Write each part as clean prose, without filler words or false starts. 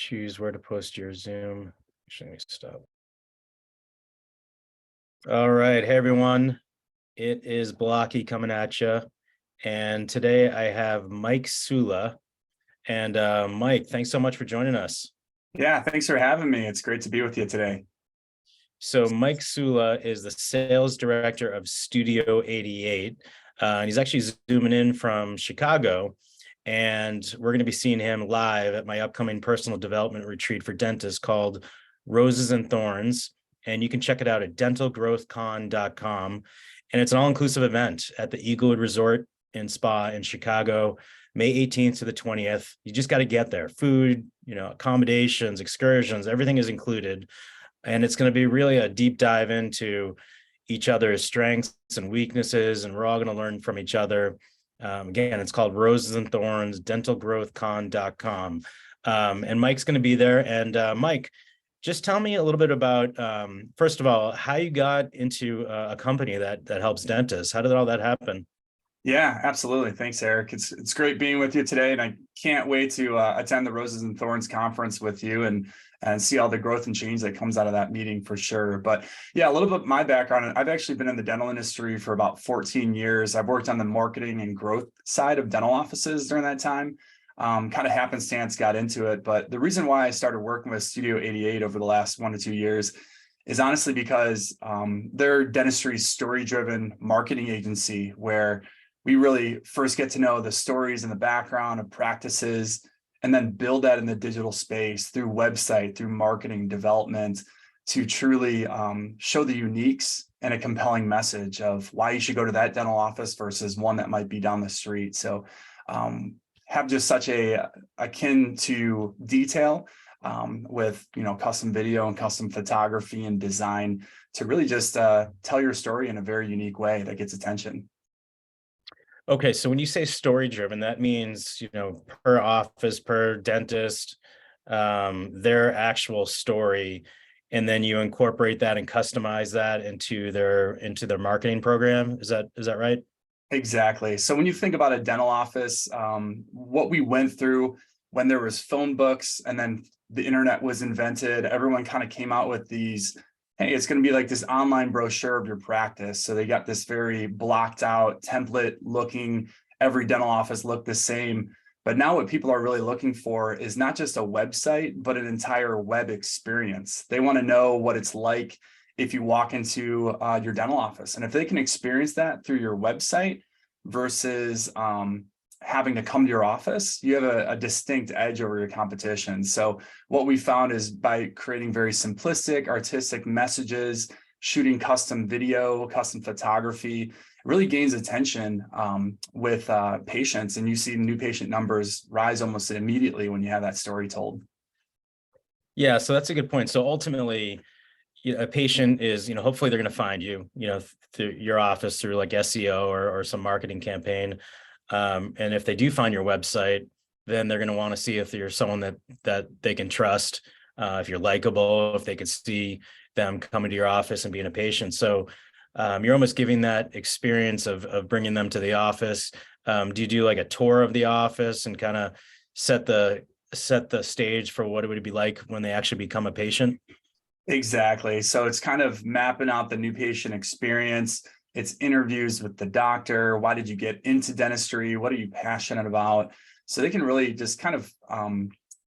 choose where to post your Zoom. Actually, let me stop. All right. Hey, everyone. It is Blocky coming at you. And today I have Mike Sula. And Mike, thanks so much for joining us. Yeah, thanks for having me. It's great to be with you today. So Mike Sula is the sales director of Studio 88. And he's actually zooming in from Chicago. And we're going to be seeing him live at my upcoming personal development retreat for dentists called Roses and Thorns. And you can check it out at dentalgrowthcon.com. And it's an all-inclusive event at the Eaglewood Resort and Spa in Chicago, May 18th to the 20th. You just got to get there. Food, accommodations, excursions, everything is included. And it's going to be really a deep dive into each other's strengths and weaknesses. And we're all going to learn from each other. Again, it's called Roses and Thorns, dentalgrowthcon.com. And Mike's going to be there. And Mike, just tell me a little bit about, first of all, how you got into a company that helps dentists. How did all that happen? Yeah, absolutely. Thanks, Eric. It's great being with you today, and I can't wait to attend the Roses and Thorns conference with you and see all the growth and change that comes out of that meeting for sure. But yeah, a little bit of my background. I've actually been in the dental industry for about 14 years. I've worked on the marketing and growth side of dental offices during that time. Kind of happenstance got into it, but the reason why I started working with Studio 88 over the last 1 to 2 years is honestly because they're dentistry story-driven marketing agency where we really first get to know the stories and the background of practices, and then build that in the digital space through website, through marketing development, to truly show the uniques and a compelling message of why you should go to that dental office versus one that might be down the street. So have just such a akin to detail with custom video and custom photography and design to really just tell your story in a very unique way that gets attention. Okay, so when you say story driven, that means, per office, per dentist, their actual story, and then you incorporate that and customize that into their marketing program. Is that right? Exactly. So when you think about a dental office, what we went through when there was phone books and then the internet was invented, everyone kind of came out with these, hey, it's going to be like this online brochure of your practice. So they got this very blocked out template looking, every dental office looked the same. But now what people are really looking for is not just a website, but an entire web experience. They want to know what it's like if you walk into your dental office. And if they can experience that through your website versus having to come to your office, you have a distinct edge over your competition. So what we found is by creating very simplistic, artistic messages, shooting custom video, custom photography, really gains attention with patients. And you see new patient numbers rise almost immediately when you have that story told. Yeah, so that's a good point. So ultimately, a patient is, hopefully they're going to find you, through your office through like SEO or some marketing campaign. And if they do find your website, then they're going to want to see if you're someone that they can trust, if you're likable, if they could see them coming to your office and being a patient. So you're almost giving that experience of bringing them to the office. Do you do like a tour of the office and kind of set the stage for what it would be like when they actually become a patient? Exactly. So it's kind of mapping out the new patient experience. It's interviews with the doctor. Why did you get into dentistry? What are you passionate about? So they can really just kind of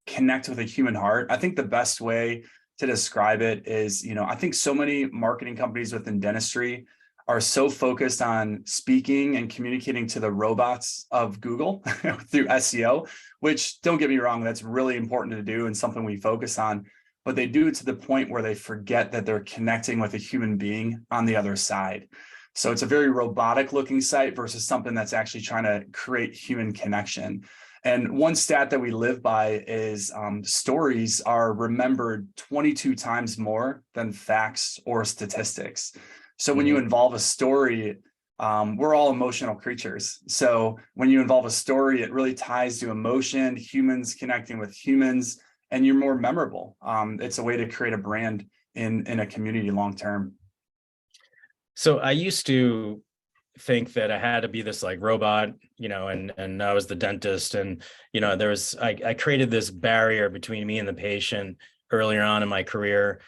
connect with a human heart. I think the best way to describe it is, I think so many marketing companies within dentistry are so focused on speaking and communicating to the robots of Google through SEO, which, don't get me wrong, that's really important to do and something we focus on. But they do it to the point where they forget that they're connecting with a human being on the other side. So it's a very robotic looking site versus something that's actually trying to create human connection. And one stat that we live by is stories are remembered 22 times more than facts or statistics. So when you involve a story, we're all emotional creatures. So when you involve a story, it really ties to emotion, humans connecting with humans, and you're more memorable. It's a way to create a brand in a community long term. So I used to think that I had to be this like robot, and I was the dentist. And, I created this barrier between me and the patient earlier on in my career.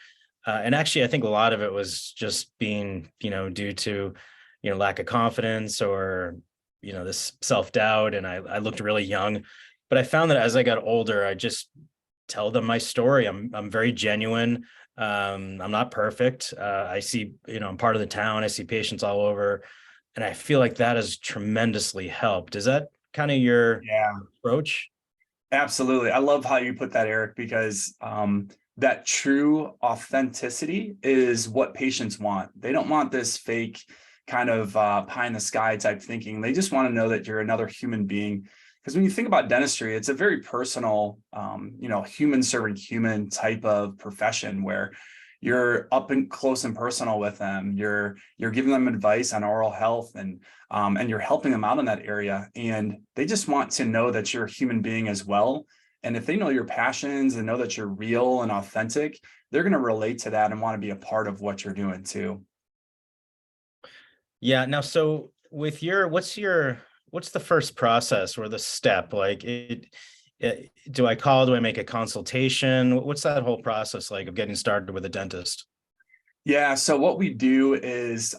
And actually, I think a lot of it was just being, due to, lack of confidence or, this self-doubt. And I looked really young, but I found that as I got older, I just tell them my story. I'm very genuine. I'm not perfect. I see, I'm part of the town. I see patients all over, and I feel like that has tremendously helped. Is that kind of your Yeah. approach? Absolutely. I love how you put that, Eric, because that true authenticity is what patients want. They don't want this fake kind of pie in the sky type thinking. They just want to know that you're another human being. Because when you think about dentistry, it's a very personal, human serving human type of profession where you're up and close and personal with them. You're giving them advice on oral health, and you're helping them out in that area. And they just want to know that you're a human being as well. And if they know your passions and know that you're real and authentic, they're going to relate to that and want to be a part of what you're doing too. Yeah. Now, so with what's the first process or the step? Like do I call? Do I make a consultation? What's that whole process like of getting started with a dentist? Yeah. So what we do is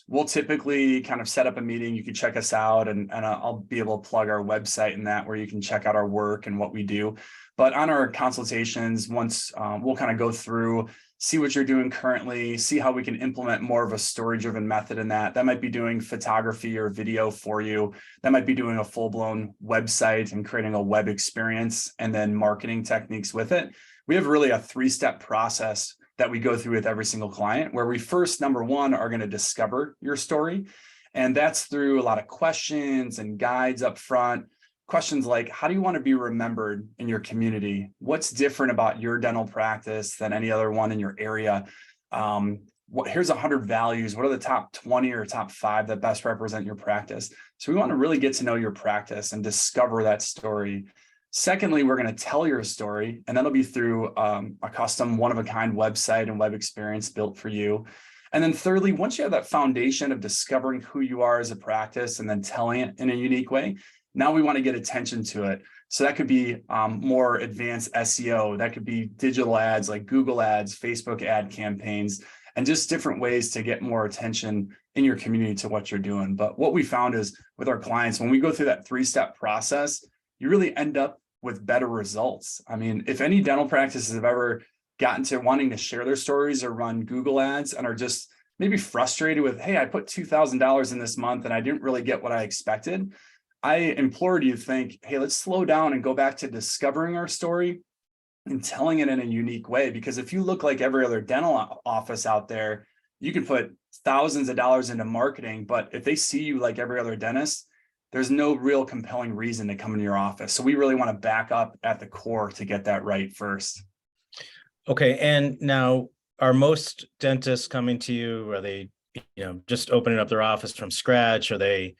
we'll typically kind of set up a meeting. You can check us out, and I'll be able to plug our website in that where you can check out our work and what we do. But on our consultations, once we'll kind of go through, see what you're doing currently, see how we can implement more of a story-driven method in that. That might be doing photography or video for you. That might be doing a full-blown website and creating a web experience and then marketing techniques with it. We have really a three-step process that we go through with every single client, where we first, number one, are going to discover your story. And that's through a lot of questions and guides up front. Questions like, how do you want to be remembered in your community? What's different about your dental practice than any other one in your area? Here's 100 values. What are the top 20 or top 5 that best represent your practice? So we want to really get to know your practice and discover that story. Secondly, we're going to tell your story, and that'll be through a custom one-of-a-kind website and web experience built for you. And then thirdly, once you have that foundation of discovering who you are as a practice and then telling it in a unique way, now we want to get attention to it. So that could be more advanced SEO. That could be digital ads like Google ads, Facebook ad campaigns, and just different ways to get more attention in your community to what you're doing. But what we found is with our clients, when we go through that three-step process, you really end up with better results. I mean, if any dental practices have ever gotten to wanting to share their stories or run Google ads and are just maybe frustrated with, hey, I put $2,000 in this month and I didn't really get what I expected, I implore you to think, hey, let's slow down and go back to discovering our story and telling it in a unique way. Because if you look like every other dental office out there, you can put thousands of dollars into marketing, but if they see you like every other dentist, there's no real compelling reason to come into your office. So we really want to back up at the core to get that right first. Okay. And now, are most dentists coming to you? Are they, just opening up their office from scratch? Are they,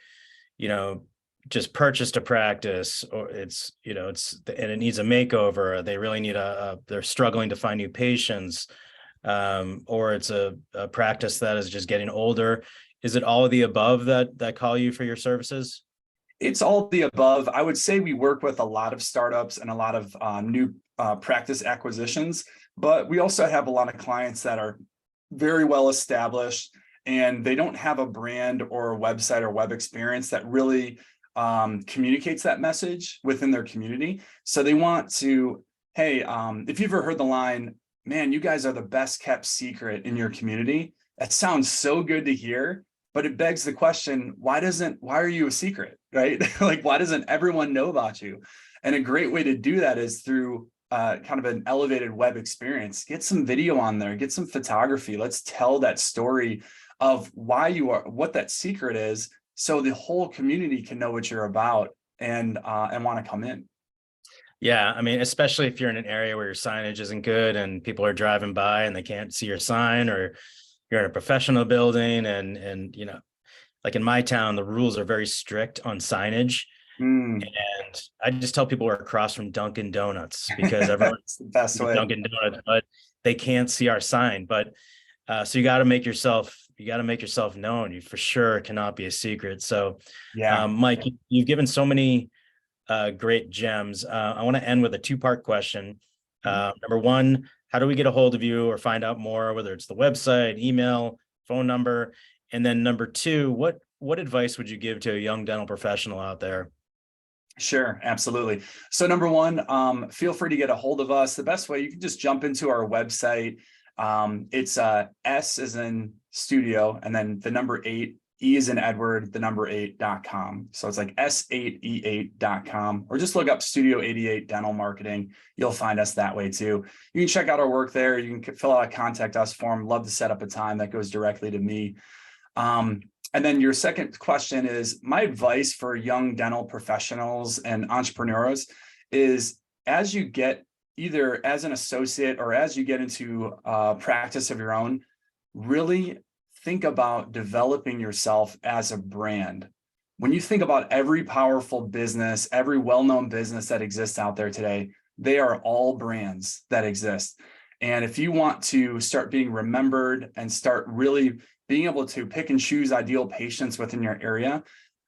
you know, just purchased a practice, or and it needs a makeover? They really need they're struggling to find new patients, or it's a practice that is just getting older. Is it all of the above that call you for your services? It's all the above. I would say we work with a lot of startups and a lot of new practice acquisitions, but we also have a lot of clients that are very well established and they don't have a brand or a website or web experience that really communicates that message within their community. So they want to, hey, if you've ever heard the line, man, you guys are the best kept secret in your community. That sounds so good to hear. But it begs the question, why are you a secret, right? Like, why doesn't everyone know about you? And a great way to do that is through kind of an elevated web experience. Get some video on there, get some photography. Let's tell that story of why you are, what that secret is, so the whole community can know what you're about and want to come in. Yeah, I mean, especially if you're in an area where your signage isn't good and people are driving by and they can't see your sign, or you're in a professional building, and like in my town, the rules are very strict on signage. Mm. And I just tell people we're across from Dunkin' Donuts because everyone's It's the best way. Dunkin' Donuts, but they can't see our sign. But So you got to make yourself known. You for sure cannot be a secret. So, Yeah, Mike, you've given so many great gems. I want to end with a two-part question. Number one, how do we get a hold of you or find out more, whether it's the website, email, phone number? And then number two, what advice would you give to a young dental professional out there? sure, absolutely. So number one, feel free to get a hold of us. The best way, you can just jump into our website. It's S as in studio, and then the number eight, E is in Edward, the number 8.com. So it's like S8E8.com, or just look up Studio 88 Dental Marketing. You'll find us that way too. You can check out our work there. You can fill out a contact us form. Love to set up a time that goes directly to me. And then your second question is, my advice for young dental professionals and entrepreneurs is, as you get either as an associate or as you get into practice of your own, really think about developing yourself as a brand. When you think about every powerful business, every well-known business that exists out there today, they are all brands that exist. And if you want to start being remembered and start really being able to pick and choose ideal patients within your area,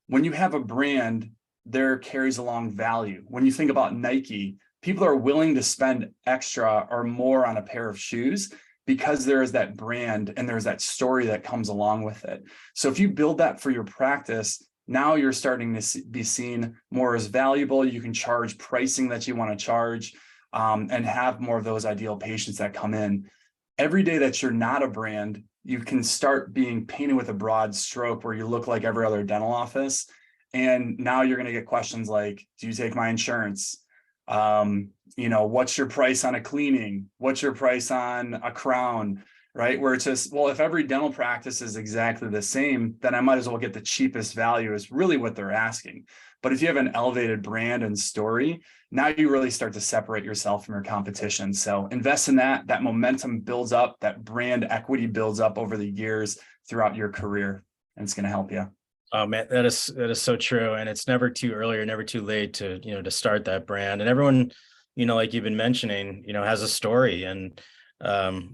when you have a brand, there carries along value. When you think about Nike, people are willing to spend extra or more on a pair of shoes because there is that brand and there's that story that comes along with it. So if you build that for your practice, now you're starting to be seen more as valuable. You can charge pricing that you want to charge, and have more of those ideal patients that come in. Every day that you're not a brand, you can start being painted with a broad stroke where you look like every other dental office. And now you're going to get questions like, do you take my insurance? What's your price on a cleaning? What's your price on a crown? Right? Where it's just, well, if every dental practice is exactly the same, then I might as well get the cheapest value, is really what they're asking. But if you have an elevated brand and story, now you really start to separate yourself from your competition. So invest in that. That momentum builds up, that brand equity builds up over the years throughout your career, and it's going to help you. Oh man, that is so true. And it's never too early or never too late to, to start that brand. And everyone, like you've been mentioning, has a story, and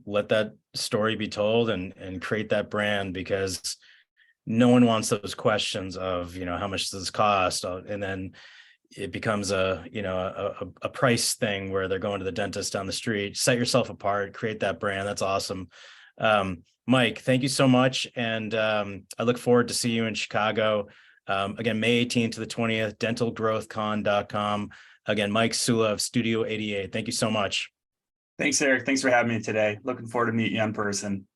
let that story be told, and create that brand, because no one wants those questions of, how much does this cost? And then it becomes a price thing where they're going to the dentist down the street. Set yourself apart, create that brand. That's awesome. Mike, thank you so much. And I look forward to see you in Chicago. Again, May 18th to the 20th, dentalgrowthcon.com. Again, Mike Sula of Studio 88. Thanks, Eric. Thanks for having me today. Looking forward to meeting you in person.